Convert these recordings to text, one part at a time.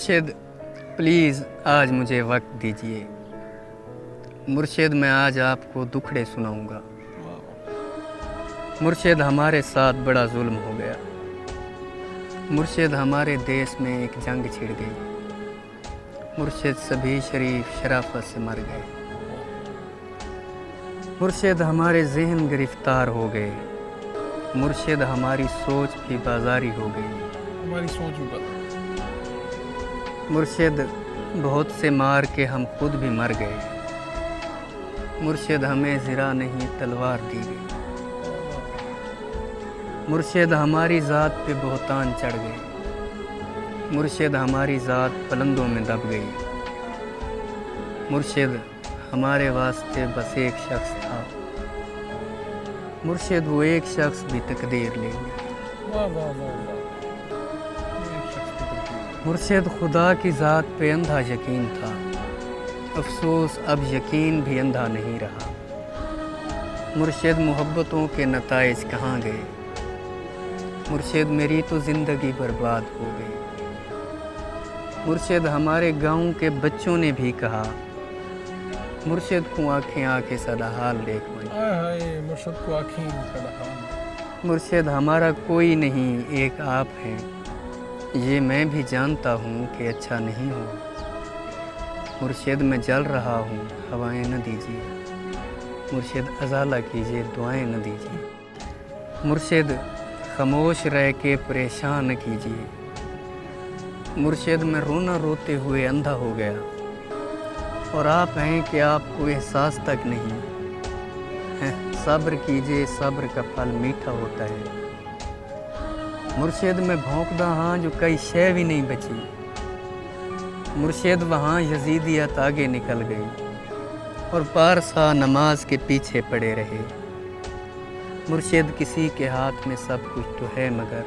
مرشد پلیز آج مجھے وقت دیجیے۔ مرشد میں آج آپ کو دکھڑے سناؤں گا۔ مرشد ہمارے ساتھ بڑا ظلم ہو گیا۔ مرشد ہمارے دیس میں ایک جنگ چھڑ گئی۔ مرشد سبھی شریف شرافت سے مر گئے۔ مرشد ہمارے ذہن گرفتار ہو گئے۔ مرشد ہماری سوچ بھی بازاری ہو گئی۔ ہماری سوچ بھی بدل۔ مرشد بہت سے مار کے ہم خود بھی مر گئے۔ مرشد ہمیں زرہ نہیں تلوار دی گئی۔ مرشد ہماری ذات پہ بہتان چڑھ گئے۔ مرشد ہماری ذات پلندوں میں دب گئی۔ مرشد ہمارے واسطے بس ایک شخص تھا۔ مرشد وہ ایک شخص بھی تقدیر لے گئی۔ مرشد خدا کی ذات پہ اندھا یقین تھا۔ افسوس اب یقین بھی اندھا نہیں رہا۔ مرشد محبتوں کے نتائج کہاں گئے؟ مرشد میری تو زندگی برباد ہو گئی۔ مرشد ہمارے گاؤں کے بچوں نے بھی کہا، مرشد کو آنکھیں آنکھیں صدا حال دیکھ بنی۔ مرشد کو آنکھیں صدا حال۔ مرشد ہمارا کوئی نہیں، ایک آپ ہیں۔ یہ میں بھی جانتا ہوں کہ اچھا نہیں ہوں۔ مرشد میں جل رہا ہوں، ہوائیں نہ دیجیے۔ مرشد ازالہ کیجیے، دعائیں نہ دیجیے۔ مرشد خاموش رہ کے پریشان نہ کیجیے۔ مرشد میں رونا روتے ہوئے اندھا ہو گیا، اور آپ ہیں کہ آپ کو احساس تک نہیں۔ صبر کیجیے، صبر کا پھل میٹھا ہوتا ہے۔ مرشد میں بھونکدا ہاں جو کئی شے بھی نہیں بچی۔ مرشد وہاں یزیدیت آگے نکل گئی، اور پارسا نماز کے پیچھے پڑے رہے۔ مرشد کسی کے ہاتھ میں سب کچھ تو ہے، مگر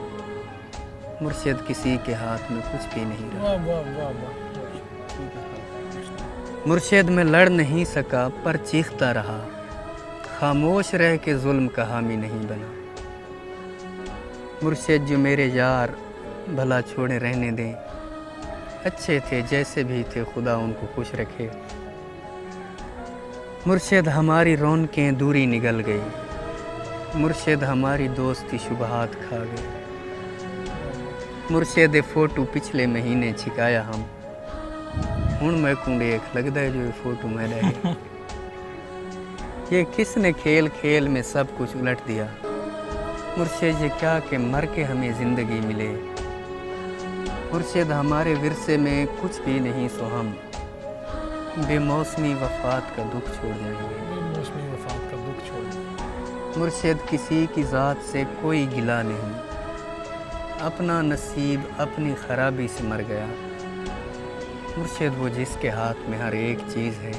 مرشد کسی کے ہاتھ میں کچھ بھی نہیں رہا۔ مرشد میں لڑ نہیں سکا پر چیختا رہا، خاموش رہ کے ظلم کا حامی نہیں بنا۔ مرشد جو میرے یار بھلا چھوڑے رہنے دیں، اچھے تھے جیسے بھی تھے، خدا ان کو خوش رکھے۔ مرشد ہماری رونقیں دوری نگل گئی۔ مرشد ہماری دوستی شبہات کھا گئی۔ مرشد فوٹو پچھلے مہینے چھکایا ہم، ہن میں کنڈے ایک لگدا ہے جو یہ فوٹو میں رہے۔ یہ کس نے کھیل کھیل میں سب کچھ الٹ دیا؟ مرشد یہ کیا کہ مر کے ہمیں زندگی ملے۔ مرشد ہمارے ورثے میں کچھ بھی نہیں، سو ہم بے موسمی وفات کا دکھ چھوڑ جائیں گے۔ بے موسمی وفات کا دکھ چھوڑ جائیں گے۔ مرشد کسی کی ذات سے کوئی گلہ نہیں، اپنا نصیب اپنی خرابی سے مر گیا۔ مرشد وہ جس کے ہاتھ میں ہر ایک چیز ہے،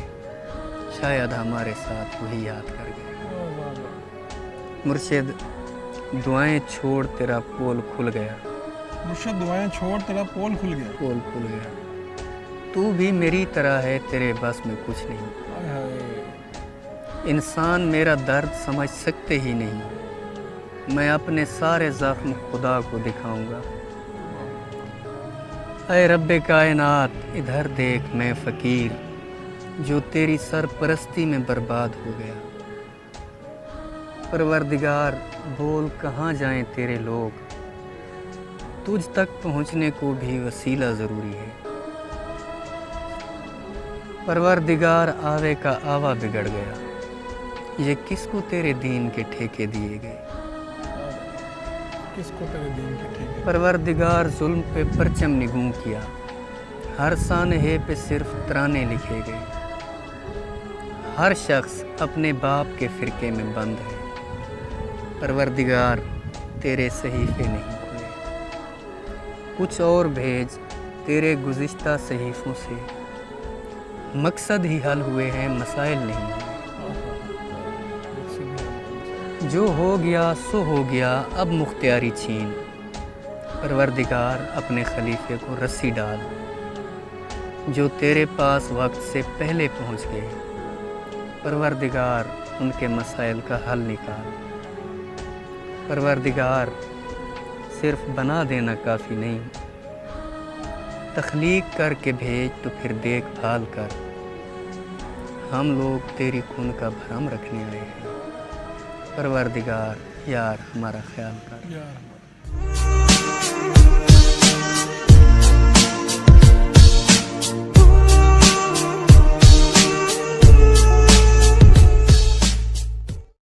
شاید ہمارے ساتھ وہی یاد کر گیا۔ مرشد دعائیں چھوڑ تیرا پول کھل گیا۔ مرشد دعائیں چھوڑ تیرا پول کھل گیا۔ پول کھل گیا۔ تو بھی میری طرح ہے، تیرے بس میں کچھ نہیں۔ انسان میرا درد سمجھ سکتے ہی نہیں، میں اپنے سارے زخم خدا کو دکھاؤں گا۔ اے رب کائنات ادھر دیکھ، میں فقیر جو تیری سرپرستی میں برباد ہو گیا۔ پروردگار بول کہاں جائیں تیرے لوگ، تجھ تک پہنچنے کو بھی وسیلہ ضروری ہے۔ پروردگار آوے کا آوا بگڑ گیا، یہ کس کو تیرے دین کے ٹھیکے دیے گئے۔ کس کو تیرے دین کے ٹھیکے؟ پروردگار ظلم پہ پرچم نگوں کیا، ہر سانحے پہ صرف ترانے لکھے گئے۔ ہر شخص اپنے باپ کے فرقے میں بند ہے۔ پروردگار تیرے صحیفے نہیں کھلے، کچھ اور بھیج تیرے گزشتہ صحیفوں سے۔ مقصد ہی حل ہوئے ہیں، مسائل نہیں ہوئے۔ جو ہو گیا سو ہو گیا، اب مختیاری چھین۔ پروردگار اپنے خلیفے کو رسی ڈال، جو تیرے پاس وقت سے پہلے پہنچ گئے۔ پروردگار ان کے مسائل کا حل نکال۔ پروردگار صرف بنا دینا کافی نہیں، تخلیق کر کے بھیج تو پھر دیکھ بھال کر، ہم لوگ تیری خون کا بھرم رکھنے آئے ہیں، پروردگار یار ہمارا خیال کر۔ یا رب